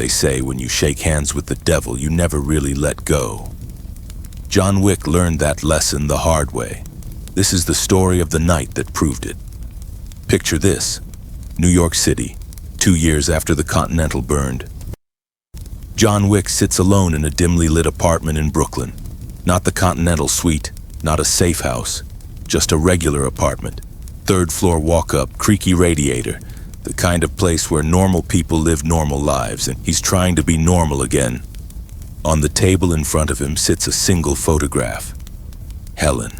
They say when you shake hands with the devil, you never really let go. John Wick learned that lesson the hard way. This is the story of the night that proved it. Picture this: New York City, 2 years after the Continental burned. John Wick sits alone in a dimly lit apartment in Brooklyn. Not the Continental suite, not a safe house, just a regular apartment. 3rd floor walk-up, creaky radiator, the kind of place where normal people live normal lives, and he's trying to be normal again. On the table in front of him sits a single photograph. Helen,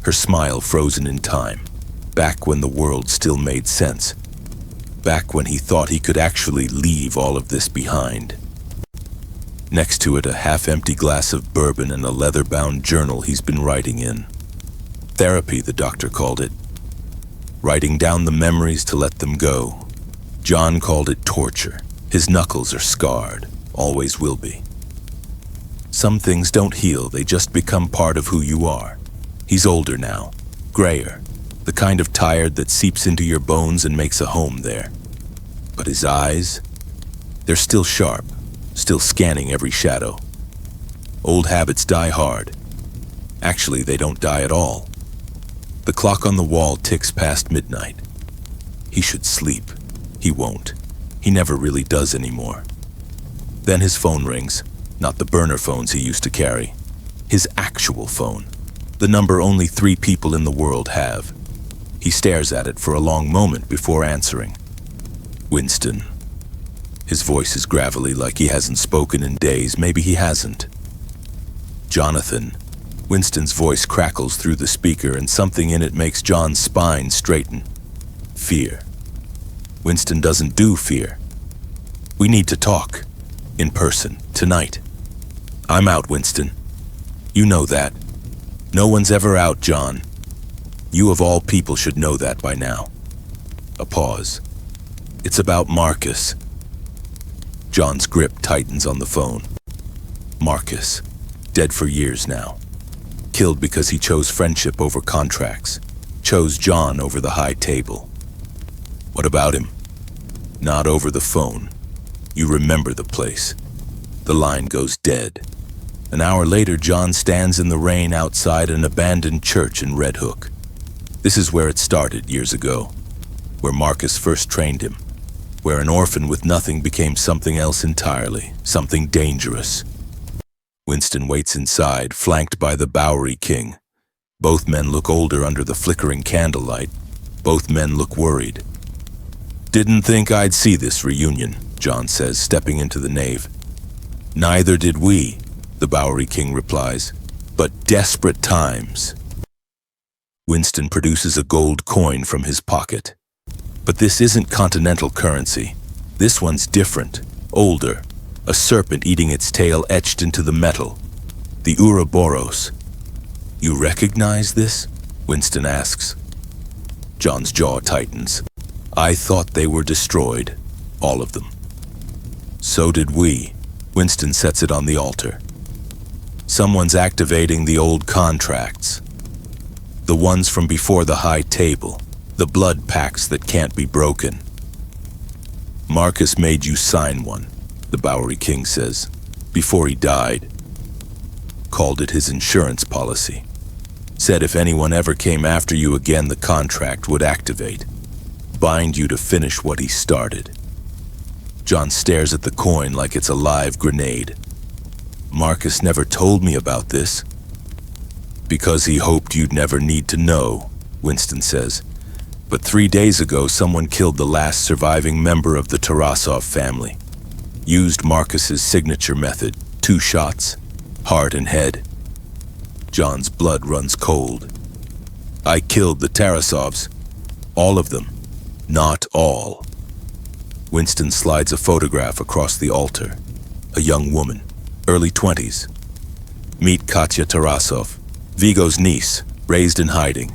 her smile frozen in time, back when the world still made sense, back when he thought he could actually leave all of this behind. Next to it, a half-empty glass of bourbon and a leather-bound journal he's been writing in. Therapy, the doctor called it. Writing down the memories to let them go. John called it torture. His knuckles are scarred, always will be. Some things don't heal, they just become part of who you are. He's older now, grayer, the kind of tired that seeps into your bones and makes a home there. But his eyes, they're still sharp, still scanning every shadow. Old habits die hard. Actually, they don't die at all. The clock on the wall ticks past midnight. He should sleep. He won't. He never really does anymore. Then his phone rings, not the burner phones he used to carry. His actual phone, the number only 3 people in the world have. He stares at it for a long moment before answering. Winston. His voice is gravelly, like he hasn't spoken in days. Maybe he hasn't. Jonathan. Winston's voice crackles through the speaker, and something in it makes John's spine straighten. Fear. Winston doesn't do fear. We need to talk. In person, tonight. I'm out, Winston. You know that. No one's ever out, John. You of all people should know that by now. A pause. It's about Marcus. John's grip tightens on the phone. Marcus, dead for years now. Killed because he chose friendship over contracts. Chose John over the high table. What about him? Not over the phone. You remember the place. The line goes dead. An hour later, John stands in the rain outside an abandoned church in Red Hook. This is where it started years ago, where Marcus first trained him, where an orphan with nothing became something else entirely, something dangerous. Winston waits inside, flanked by the Bowery King. Both men look older under the flickering candlelight. Both men look worried. Didn't think I'd see this reunion, John says, stepping into the nave. Neither did we, the Bowery King replies, but desperate times. Winston produces a gold coin from his pocket. But this isn't Continental currency. This one's different, older, a serpent eating its tail etched into the metal. The Ouroboros. You recognize this? Winston asks. John's jaw tightens. I thought they were destroyed, all of them. So did we. Winston sets it on the altar. Someone's activating the old contracts. The ones from before the high table, the blood pacts that can't be broken. Marcus made you sign one, the Bowery King says, before he died. Called it his insurance policy. Said if anyone ever came after you again, the contract would activate. Bind you to finish what he started. John stares at the coin like it's a live grenade. Marcus never told me about this. Because he hoped you'd never need to know, Winston says. But 3 days ago, someone killed the last surviving member of the Tarasov family. Used Marcus's signature method, 2 shots, heart and head. John's blood runs cold. I killed the Tarasovs. All of them. Not all. Winston slides a photograph across the altar. A young woman, early 20s. Meet Katya Tarasov, Vigo's niece, raised in hiding.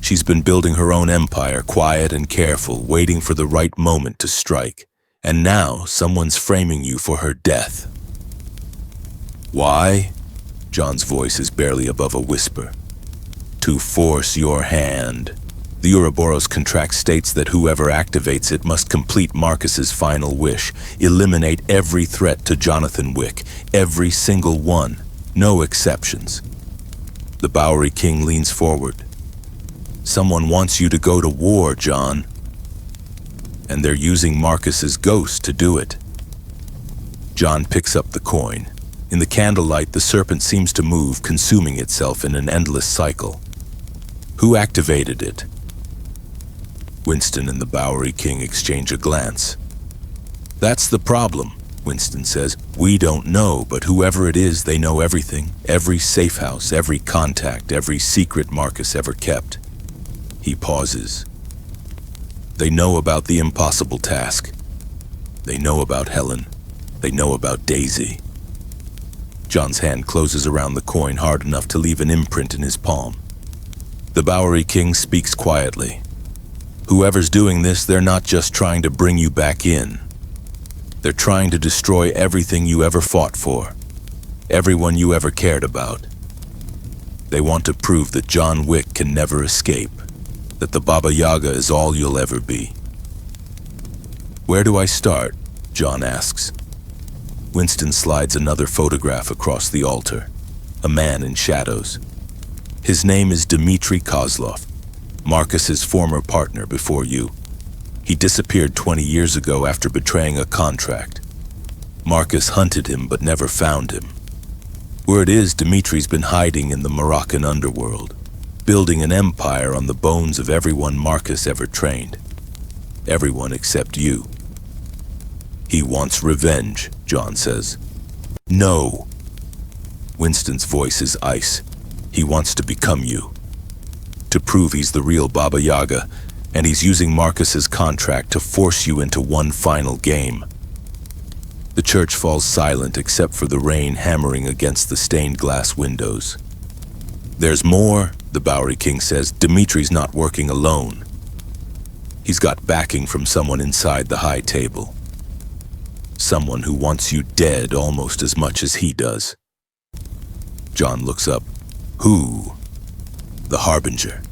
She's been building her own empire, quiet and careful, waiting for the right moment to strike. And now someone's framing you for her death. Why? John's voice is barely above a whisper. To force your hand. The Ouroboros contract states that whoever activates it must complete Marcus's final wish, eliminate every threat to Jonathan Wick, every single one, no exceptions. The Bowery King leans forward. Someone wants you to go to war, John. And they're using Marcus's ghost to do it. John picks up the coin. In the candlelight, the serpent seems to move, consuming itself in an endless cycle. Who activated it? Winston and the Bowery King exchange a glance. That's the problem, Winston says. We don't know, but whoever it is, they know everything. Every safe house, every contact, every secret Marcus ever kept. He pauses. They know about the impossible task. They know about Helen. They know about Daisy. John's hand closes around the coin hard enough to leave an imprint in his palm. The Bowery King speaks quietly. Whoever's doing this, they're not just trying to bring you back in. They're trying to destroy everything you ever fought for, everyone you ever cared about. They want to prove that John Wick can never escape, that the Baba Yaga is all you'll ever be. Where do I start? John asks. Winston slides another photograph across the altar, a man in shadows. His name is Dmitry Kozlov, Marcus's former partner before you. He disappeared 20 years ago after betraying a contract. Marcus hunted him but never found him. Word is Dmitry's been hiding in the Moroccan underworld, building an empire on the bones of everyone Marcus ever trained. Everyone except you. He wants revenge, John says. No. Winston's voice is ice. He wants to become you. To prove he's the real Baba Yaga, and he's using Marcus's contract to force you into one final game. The church falls silent except for the rain hammering against the stained glass windows. There's more, the Bowery King says. Dmitry's not working alone. He's got backing from someone inside the high table. Someone who wants you dead almost as much as he does. John looks up. Who? The Harbinger.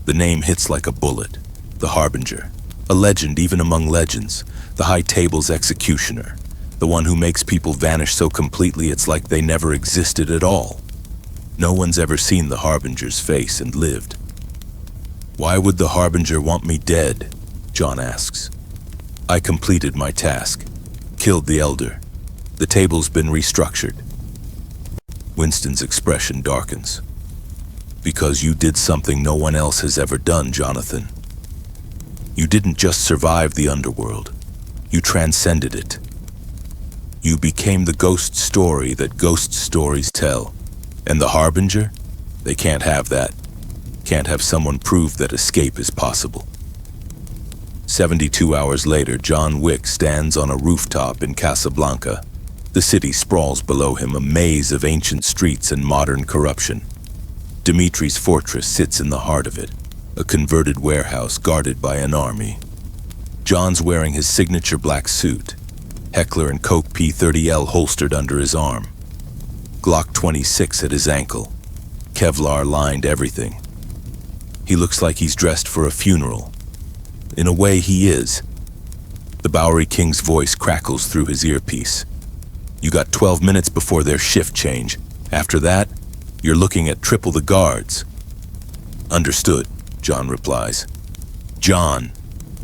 The name hits like a bullet. The Harbinger. A legend even among legends. The high table's executioner. The one who makes people vanish so completely it's like they never existed at all. No one's ever seen the Harbinger's face and lived. Why would the Harbinger want me dead? John asks. I completed my task. Killed the Elder. The table's been restructured. Winston's expression darkens. Because you did something no one else has ever done, Jonathan. You didn't just survive the underworld. You transcended it. You became the ghost story that ghost stories tell. And the Harbinger? They can't have that. Can't have someone prove that escape is possible. 72 hours later, John Wick stands on a rooftop in Casablanca. The city sprawls below him, a maze of ancient streets and modern corruption. Dmitry's fortress sits in the heart of it, a converted warehouse guarded by an army. John's wearing his signature black suit, Heckler & Koch P-30L holstered under his arm. Glock 26 at his ankle. Kevlar lined everything. He looks like he's dressed for a funeral. In a way, he is. The Bowery King's voice crackles through his earpiece. You got 12 minutes before their shift change. After that, you're looking at triple the guards. Understood, John replies. John,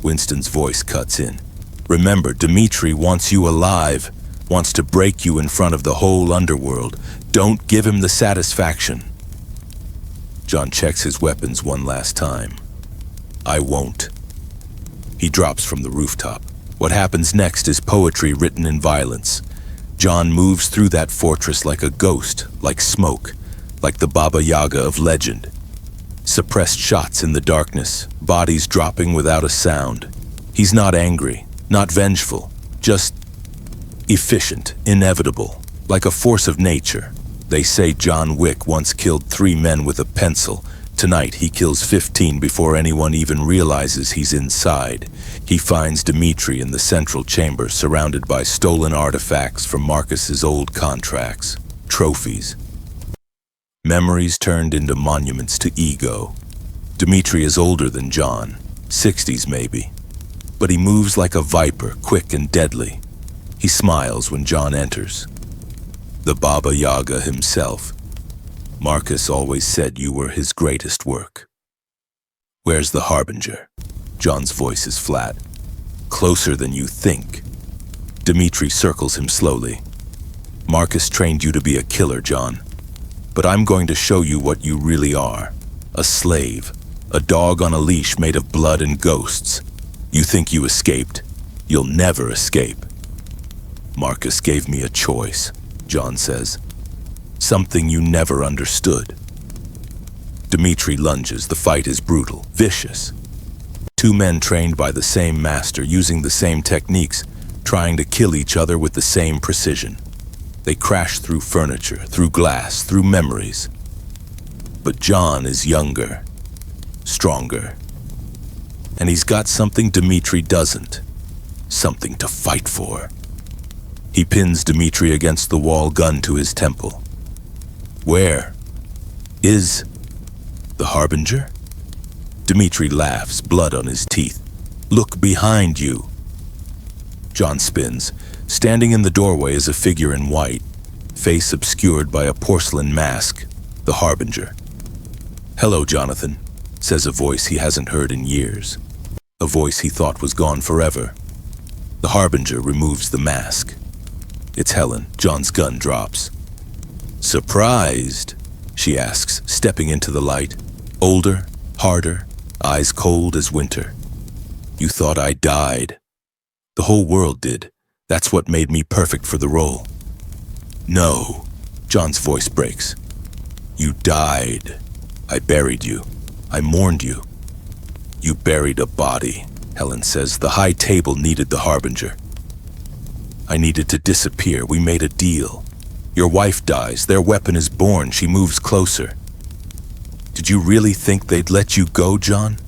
Winston's voice cuts in. Remember, Dmitry wants you alive, wants to break you in front of the whole underworld. Don't give him the satisfaction. John checks his weapons one last time. I won't. He drops from the rooftop. What happens next is poetry written in violence. John moves through that fortress like a ghost, like smoke, like the Baba Yaga of legend. Suppressed shots in the darkness, bodies dropping without a sound. He's not angry, not vengeful, just efficient, inevitable, like a force of nature. They say John Wick once killed 3 men with a pencil. Tonight he kills 15 before anyone even realizes he's inside. He finds Dmitry in the central chamber, surrounded by stolen artifacts from Marcus's old contracts, trophies. Memories turned into monuments to ego. Dmitri is older than John, 60s maybe, but he moves like a viper, quick and deadly. He smiles when John enters. The Baba Yaga himself. Marcus always said you were his greatest work. Where's the Harbinger? John's voice is flat. Closer than you think. Dmitri circles him slowly. Marcus trained you to be a killer, John. But I'm going to show you what you really are. A slave. A dog on a leash made of blood and ghosts. You think you escaped? You'll never escape. Marcus gave me a choice, John says. Something you never understood. Dmitri lunges. The fight is brutal, vicious. Two men trained by the same master, using the same techniques, trying to kill each other with the same precision. They crash through furniture, through glass, through memories. But John is younger, stronger. And he's got something Dmitri doesn't. Something to fight for. He pins Dmitri against the wall, gun to his temple. Where is the Harbinger? Dmitri laughs, blood on his teeth. Look behind you. John spins. Standing in the doorway is a figure in white, face obscured by a porcelain mask, the Harbinger. Hello, Jonathan, says a voice he hasn't heard in years. A voice he thought was gone forever. The Harbinger removes the mask. It's Helen. John's gun drops. Surprised? She asks, stepping into the light. Older, harder, eyes cold as winter. You thought I died. The whole world did. That's what made me perfect for the role. No, John's voice breaks. You died. I buried you. I mourned you. You buried a body, Helen says. The high table needed the Harbinger. I needed to disappear. We made a deal. Your wife dies. Their weapon is born. She moves closer. Did you really think they'd let you go, John?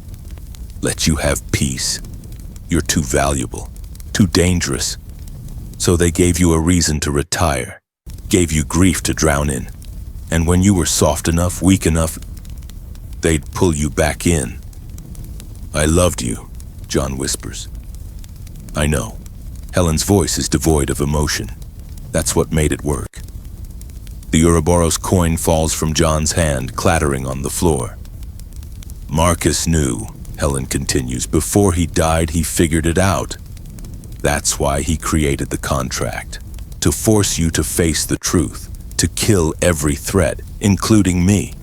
Let you have peace? You're too valuable, too dangerous. So they gave you a reason to retire, gave you grief to drown in. And when you were soft enough, weak enough, they'd pull you back in. I loved you, John whispers. I know. Helen's voice is devoid of emotion. That's what made it work. The Ouroboros coin falls from John's hand, clattering on the floor. Marcus knew, Helen continues. Before he died, he figured it out. That's why he created the contract. To force you to face the truth. To kill every threat, including me.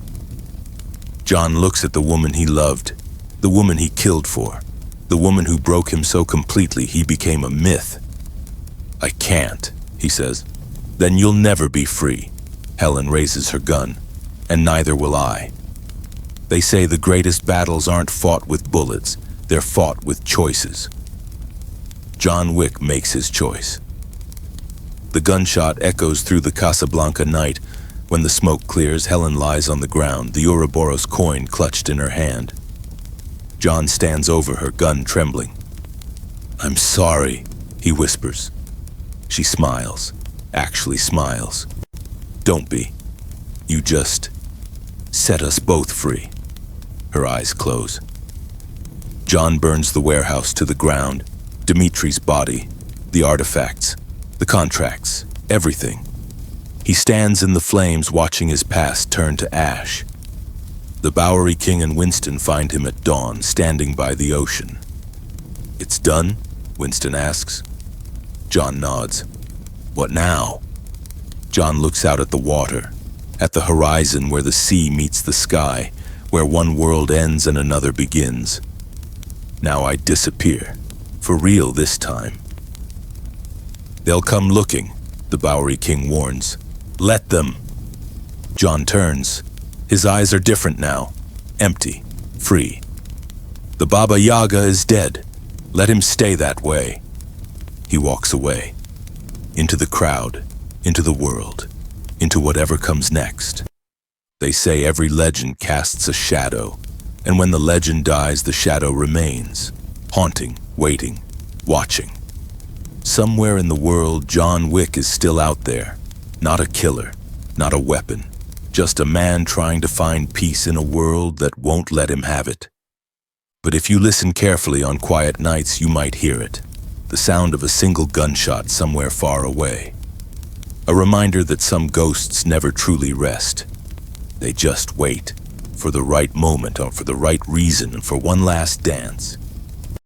John looks at the woman he loved. The woman he killed for. The woman who broke him so completely he became a myth. I can't, he says. Then you'll never be free. Helen raises her gun. And neither will I. They say the greatest battles aren't fought with bullets. They're fought with choices. John Wick makes his choice. The gunshot echoes through the Casablanca night. When the smoke clears, Helen lies on the ground, the Ouroboros coin clutched in her hand. John stands over her, gun trembling. I'm sorry, he whispers. She smiles, actually smiles. Don't be. You just set us both free. Her eyes close. John burns the warehouse to the ground. Dmitri's body, the artifacts, the contracts, everything. He stands in the flames watching his past turn to ash. The Bowery King and Winston find him at dawn, standing by the ocean. It's done? Winston asks. John nods. What now? John looks out at the water, at the horizon where the sea meets the sky, where one world ends and another begins. Now I disappear, for real this time. They'll come looking, the Bowery King warns. Let them. John turns. His eyes are different now, empty, free. The Baba Yaga is dead. Let him stay that way. He walks away, into the crowd, into the world, into whatever comes next. They say every legend casts a shadow, and when the legend dies, the shadow remains, haunting, waiting, watching. Somewhere in the world, John Wick is still out there, not a killer, not a weapon, just a man trying to find peace in a world that won't let him have it. But if you listen carefully on quiet nights, you might hear it, the sound of a single gunshot somewhere far away. A reminder that some ghosts never truly rest. They just wait, for the right moment or for the right reason and for one last dance.